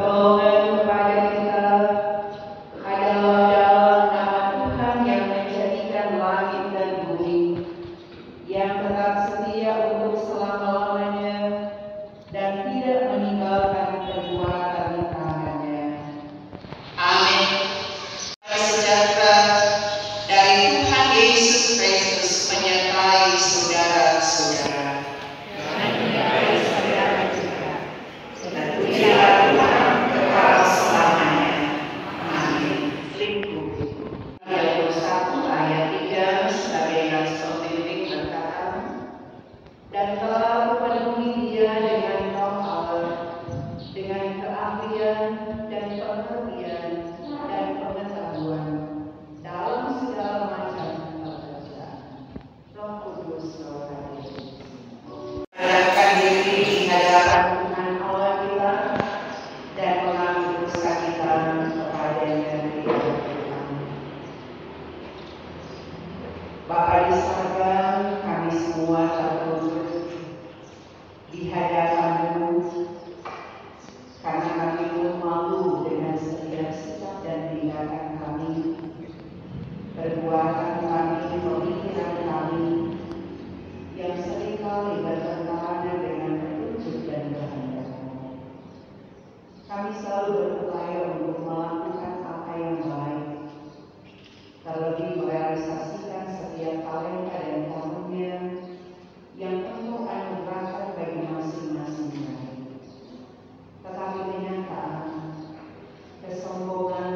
pertolongan kepada kita adalah dalam nama Tuhan yang menjadikan langit dan bumi, yang tetap setia untuk selama-lamanya dan tidak meninggalkan perbuatan tangannya. Amin. Sejahtera dari Tuhan Yesus Kristus menyertai saudara-saudara. Dan telah memenuhi dia dengan roh Allah, dengan keahlian dan pengertian dan pengetahuan dalam segala macam pekerjaan. Roh Kudus menolong. Merendahkan diri di hadapan Tuhan Allah kita dan mengambil dosa kita kepadanya di Tuhan. Bapa di surga, kami semua tertutup di hadapan-Mu karena kami pun malu dengan setiap sikap dan tindakan kami, perbuatan kami, pemikiran kami yang seringkali bertentangan dengan petunjuk dan kehendak-Mu. Kami selalu berupaya untuk melakukan apa yang baik, terlebih merealisasikan setiap talenta dan karunia yang penuh anugerah bagi masing-masing kami. Tetapi kenyataan, kesombongan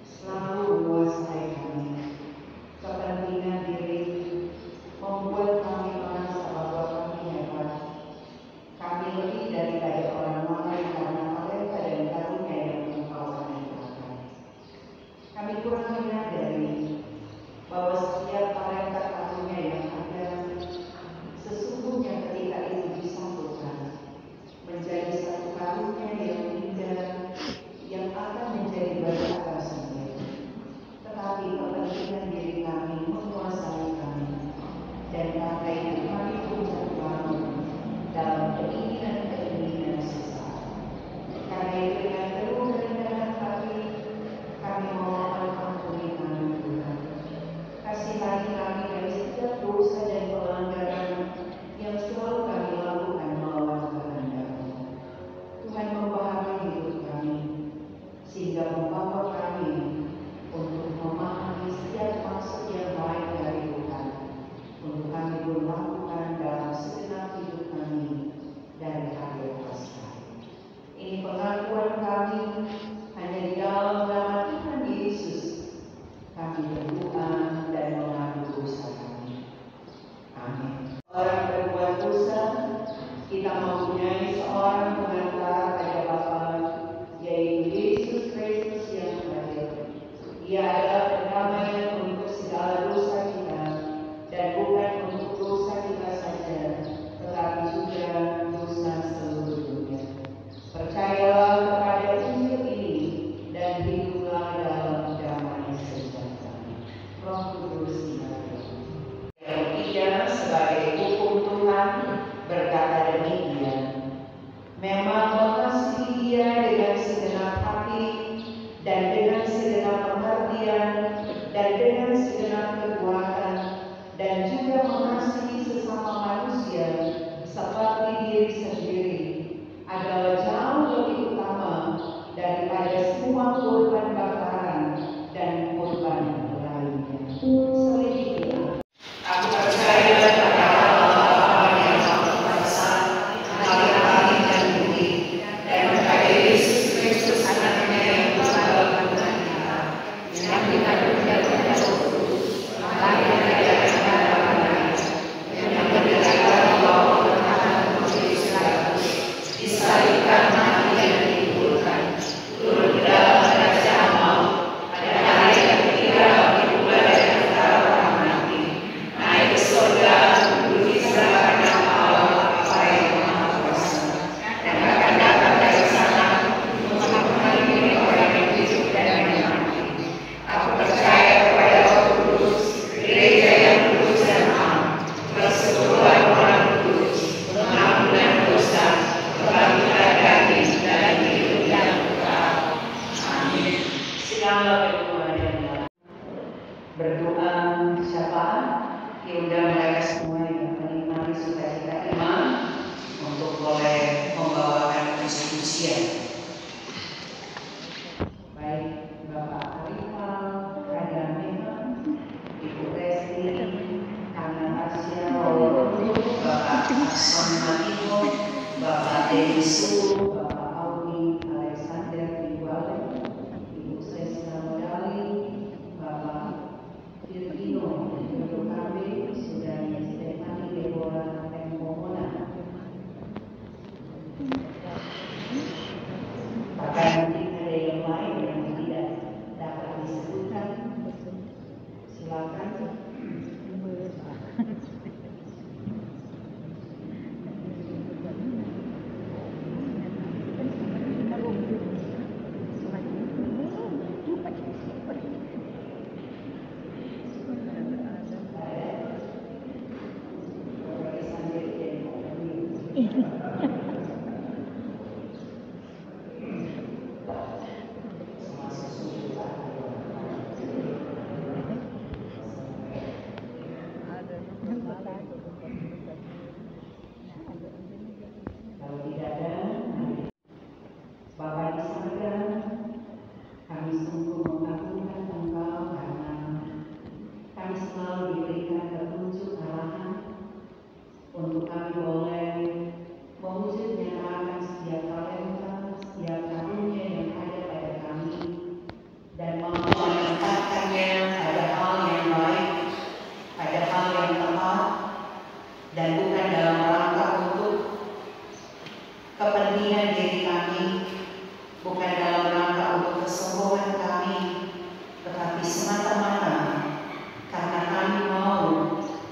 selalu menguasai kami. Kepentingan diri membuat kami merasa bahwa kami hebat. Kami lebih daripada orang lain karena talenta dan karunia yang Engkau anugerahkan. Kami kurang menyadari bahwa setiap talenta karunia yang ada sesungguhnya ketika itu disambutkan menjadi satu karunia yang indah yang akan menjadi berkat tersendiri. Tetapi kepentingan diri kami menguasai kami, dan karena itu kami pun terbangun dalam keinginan-keinginan sesaat. Karena itu dengan penuh kerendahan kami memohon ampuni kami Tuhan. Kasihani kami dari setiap dosa dan pelanggaran yang selalu kami lakukan melawan kehendak-Mu. Tuhan membaharui hidup kami, sehingga membawa kami untuk memahami setiap maksud yang baik dari Tuhan, untuk kami pun lakukan dalam segenap hidup kami dari hari ke hari. Ini pengakuan kami hanya di dalam nama Tuhan Yesus. Kami berdoa dan mengaku dosa kami. Amin. Orang berbuat dosa, kita mempunyai seorang pengantara pada Bapa, yaitu Yesus Kristus yang hadir. Ia adalah pendamaian untuk segala dosa kita, dan bukan untuk dosa kita saja, tetapi juga dosa seluruh dunia. Percayalah kepada Injil ini Bapa di surga, kami sungguh mengagungkan Engkau karena kami selalu diberikan petunjuk arahan untuk kami boleh mewujud nyatakan setiap talenta, setiap karunia yang ada pada kami dan mampu menempatkannya pada hal yang baik, pada hal yang tepat, dan bukan dalam rangka untuk kepentingan diri kami, bukan dalam rangka untuk kesombongan kami, tetapi semata-mata karena kami mau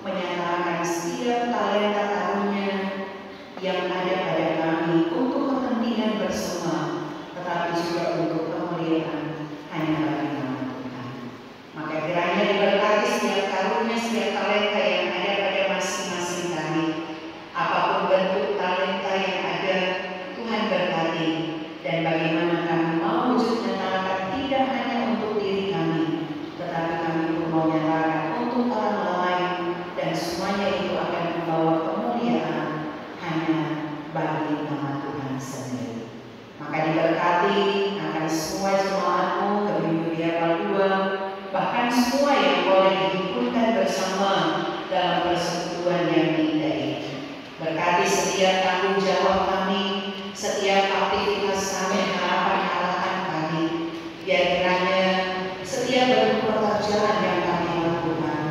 menyatakan setiap talenta karunia yang ada pada kami untuk kepentingan bersama, tetapi juga untuk kemuliaan hanya bagi nama Tuhan. Maka kiranya diberkati setiap karunia, setiap talenta yang ada pada masing-masing kami. Apapun bentuk talenta yang ada, Tuhan berkati. Dan bagaimana kami mau wujud nyatakan tidak hanya untuk diri kami, tetapi kami pun mau nyatakan untuk orang lain, dan semuanya itu akan membawa kemuliaan hanya bagi nama Tuhan sendiri. Maka diberkati akan semua jemaatmu, Kebimbu Diapal 2, bahkan semua yang boleh dihimpunkan bersama dalam persekutuan yang indah ini. Berkati setiap tanggung jawab kami, setiap aktivitas kami, harapan-harapan kami. Biar kiranya setiap bentuk pekerjaan yang kami lakukan,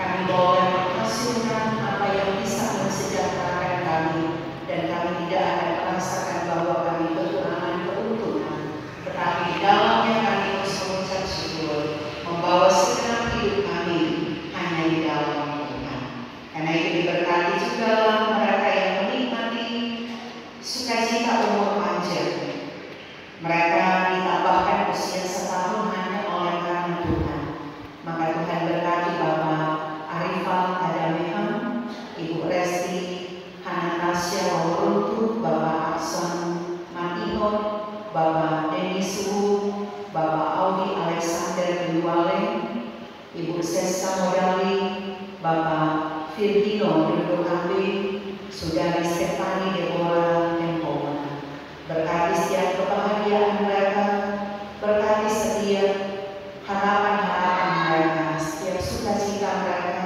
kami boleh menghasilkan apa yang bisa mensejahterakan kami, dan kami tidak akan merasakan bahwa kami kekurangan keuntungan, tetapi di dalamnya kami terus mengucap syukur, membawa segenap hidup kami hanya di dalam Tuhan. Karena itu diberkati juga mereka yang menikmati sukacita umur panjang. Mereka ditambahkan usia setahun hanya oleh karena Tuhan. Maka Tuhan berkati Bapak Arifal Adamehan, Ibu Resti, Hanatasya Wauruntu, Bapak Akson Matihon, Bapak Denis Wu, Bapak Audi Alexander Duwale, Ibu Sesa Modali, Bapak Firgino Yudo Kambi, Saudari Stefani Deborah Tempoma. Berkati setiap kebahagiaan mereka, berkati setiap harapan-harapan mereka, setiap sukacita mereka.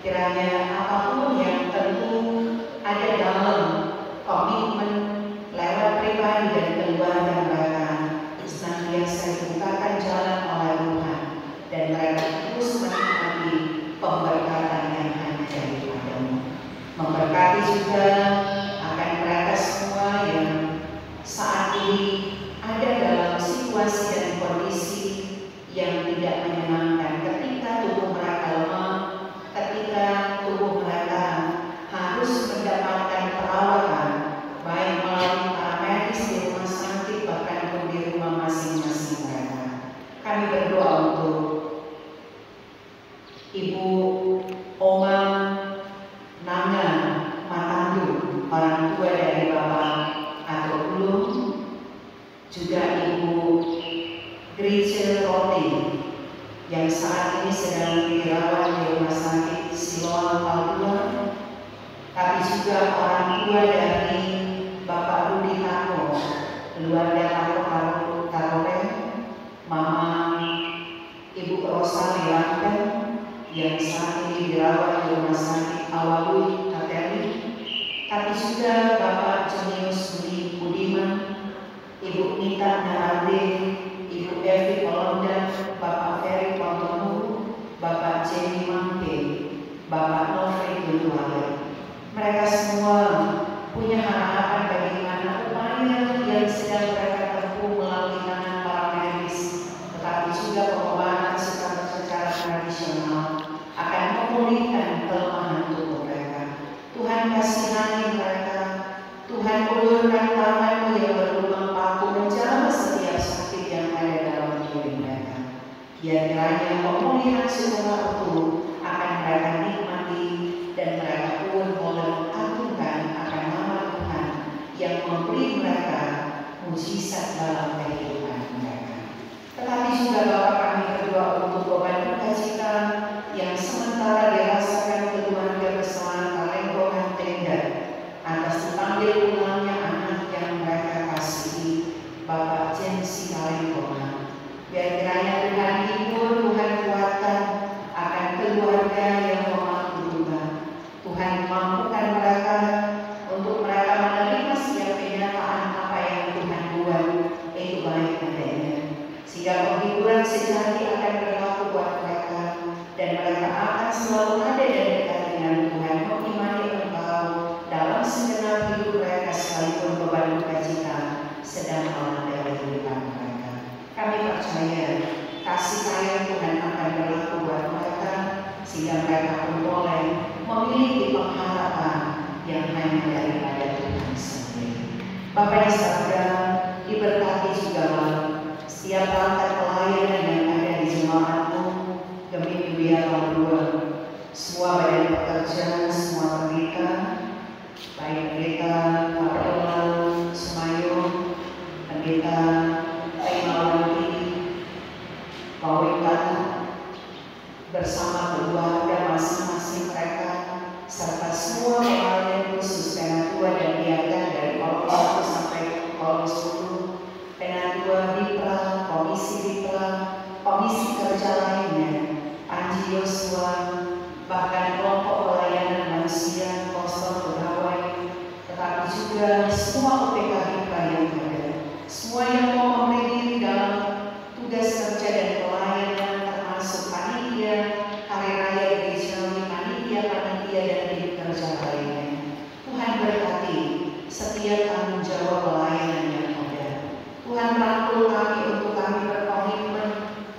Kiranya apapun yang tentu ada dalam komitmen lewat pribadi dan keluarga mereka, senantiasa dibukakan jalan oleh Tuhan, dan mereka terus menikmati pemberkatan yang hanya daripadamu. Memberkati juga akan mereka semua yang saat ini ada dalam situasi dan kondisi yang tidak menyenangkan, ketika tubuh mereka lemah, ketika tubuh mereka harus mendapatkan perawatan baik melalui paramedis di rumah sakit, bahkan pun di rumah masing-masing mereka. Kami berdoa untuk Ibu Oma Nanga Matandu, orang tua dari Bapak Ato Ulum, juga Ibu Grisel Roti yang saat ini sedang dirawat di rumah sakit Siloam Papua, tapi juga orang tua dari Bapak Rudi Tako, keluarga Tako Karore, Mama Ibu Rosa Wilanten yang saat ini dirawat di rumah sakit Awalui Kateli, tapi juga Bapak Jenius Budi Budiman, Ibu Nita Narade, Ibu Evi Olonda, Bapak Ferry Pontomu, Bapak Jenny Mangke, Bapak Novi Duduale. Mereka semua punya harapan bagaimana upaya yang sedang mereka tempuh melalui tangan para medis, tetapi juga pengobatan secara tradisional akan memulihkan kelemahan tubuh mereka. Tuhan kasihani mereka, Tuhan ulurkan tangan-Mu yang berlubang paku menjamah setiap sakit yang ada dalam diri mereka. Biar kiranya pemulihan secara utuh akan mereka nikmati, dan mereka pun boleh mengagungkan akan nama Tuhan yang memberi mereka mujizat dalam kehidupan mereka. Tetapi juga Bapak kami berdoa untuk beban duka cita yang sementara dirasakan keluarga bersama Kalenggongan Tenda atas dipanggil pulangnya anak yang mereka kasihi, Bapak Bapak Jensi Kalengkoma. Biar kiranya Tuhan hibur, Tuhan kuatkan akan keluarga yang memampu Tuhan. Tuhan mampukan mereka untuk mereka menerima setiap kenyataan apa yang Tuhan buat itu baik adanya. Sehingga penghiburan sejati akan berlaku buat mereka dan mereka akan selalu ada dan dekat dengan Tuhan, mengimani Engkau dalam segenap hidup mereka sekalipun beban duka cita sedang melanda kehidupan mereka. Kami percaya kasih sayang Tuhan akan berlaku buat mereka sehingga mereka pun boleh memiliki pengharapan yang hanya daripada Tuhan sendiri. Bapa di surga, diberkati juga setiap langkah pelayanan yang ada di jemaat-Mu demi kemuliaan Tuhan. Semua badan pekerja, semua pendeta, baik pendeta Kapolda Semayung, pendeta Taimawati, Pawitan, bersama keluarga masing-masing mereka, serta semua pelayan khusus Penatua dan Diakan dari Kolom 1 sampai Kolom 10, Penatua Dipra, Komisi Dipra, Komisi Kerja lainnya, Panji Yosua, bahkan kelompok pelayanan manusia, kosong pegawai, tetapi juga semua OPK Dipra yang ada, semua yang mau memberi diri dalam tugas kerja dan pelayanan, termasuk panitia, hari raya gerejawi, panitia dan tim kerja lainnya. Tuhan berkati setiap tanggung jawab pelayanan yang ada. Tuhan rangkul kami untuk kami berkomitmen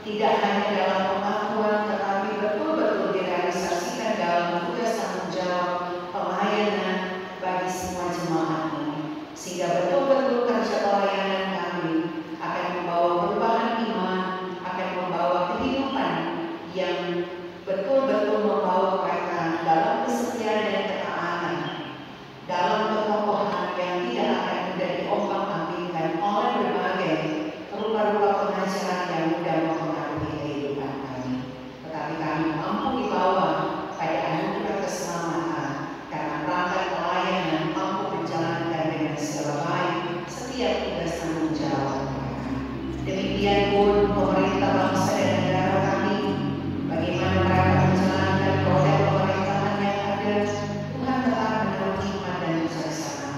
tidak hanya dalam pengakuan, tetapi betul-betul direalisasikan dalam tugas tanggung jawab pelayanan bagi semua jemaat ini, sehingga betul-betul kerja pelayanan kami akan membawa perubahan iman, akan membawa kehidupan yang betul-betul membawa mereka dalam kesetiaan dan ketaatan, dalam ketokohan yang tidak akan mudah diombang-ambingkan oleh berbagai rupa-rupa pengajaran yang mudah mempengaruhi kehidupan kami. Tetapi kami mampu dibawa pada anugerah keselamatan karena perangkat pelayanan mampu menjalankan dengan segala baik setiap tugas tanggung jawab mereka. Demikian pun pemerintah bangsa dan negara kami, bagaimana mereka menjalankan roda pemerintahan yang ada, Tuhan telah menaruh hikmat dan bijaksana,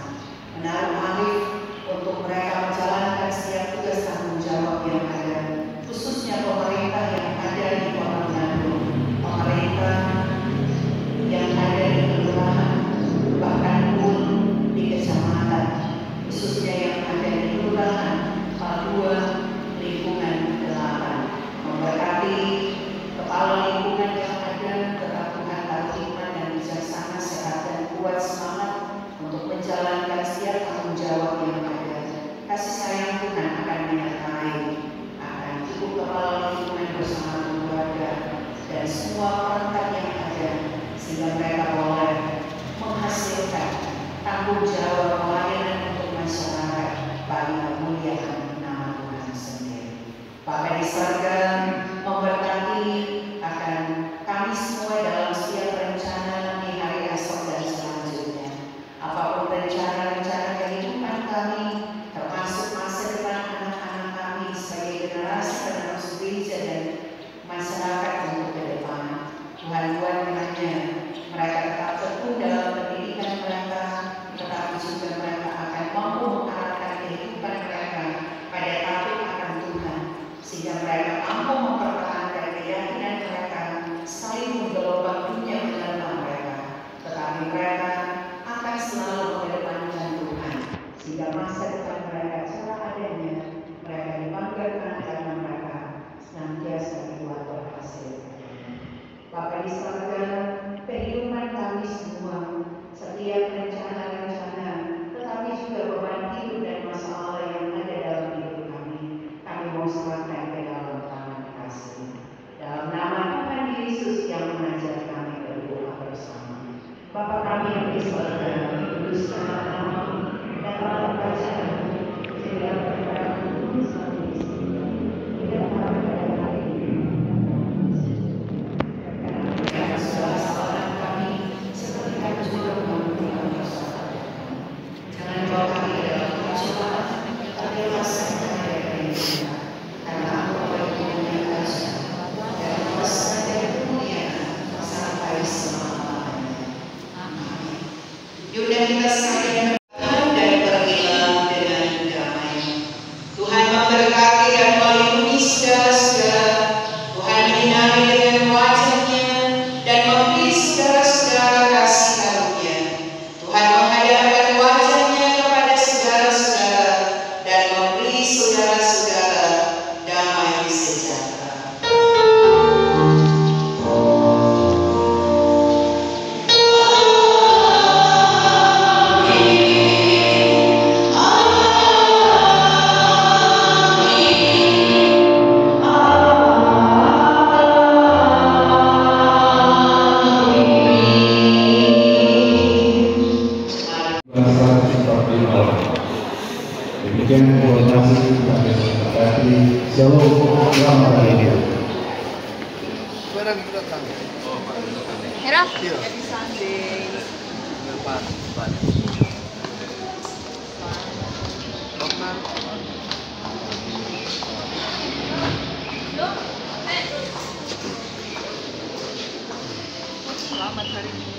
menaruh arif untuk mereka menjalankan setiap tugas tanggung jawab yang ada, khususnya pemerintah yang ada di Kota Manado, pemerintah yang ada di kelurahan, bahkan pun di kecamatan, khususnya yang ada di kelurahan Padua Lingkungan 8, memberkati kepala lingkungan yang ada, tetap Tuhan taruh hikmat dan bijaksana, sehat dan kuat semangat untuk menjalankan setiap tanggung jawab yang ada. Kasih sayang Tuhan akan menyertai, akan ibu kepala lingkungan bersama keluarga dan semua perangkat yang ada, sehingga mereka boleh menghasilkan tanggung jawab pelayanan untuk masyarakat bagi kemuliaan nama Tuhan sendiri. Bapa di surga, memberkati akan kami semua dalam setiap rencana di hari esok dan selanjutnya. Apapun rencana-rencana kehidupan kami, termasuk masa depan anak-anak kami sebagai generasi penerus gereja dan masyarakat untuk ke depan. Tuhan buat kiranya mereka tetap teguh dalam pendidikan mereka, tetapi juga mereka akan mampu mengarahkan kehidupan mereka pada taat akan Tuhan, sehingga mereka mampu mempertahankan keyakinan mereka sekalipun gelombang dunia menerpa mereka, tetapi mereka akan selalu mengedepankan Tuhan, sehingga masa depan mereka cara adanya mereka dibanggakan karena mereka senantiasa dibuat berhasil. Bapa di surga, kehidupan kami semua, setiap rencana-rencana, tetapi juga beban hidup dan masalah yang ada dalam hidup kami mau serahkan ke dalam tangan kasih. Dalam nama Tuhan Yesus yang mengajar kami berdoa bersama. Bapa kami yang di surga, kuduskanlah namamu, datanglah kerajaanmu, segala kehendakmu seperti di surga. Berikanlah kami pada hari ini jangan bawa kami dalam pencobaan, tapi lepaskan kami memberkati dan melindungi segala-segala. Tuhan menyinari dengan wajah-Nya dan memberi segala-segala kasih karunia. Tuhan menghadapkan wajah-Nya kepada segala-segala dan memberi segala-segala damai sejahtera. Demikian informasi kami berkati. Shalom, selamat hari. Merah. Selamat hari.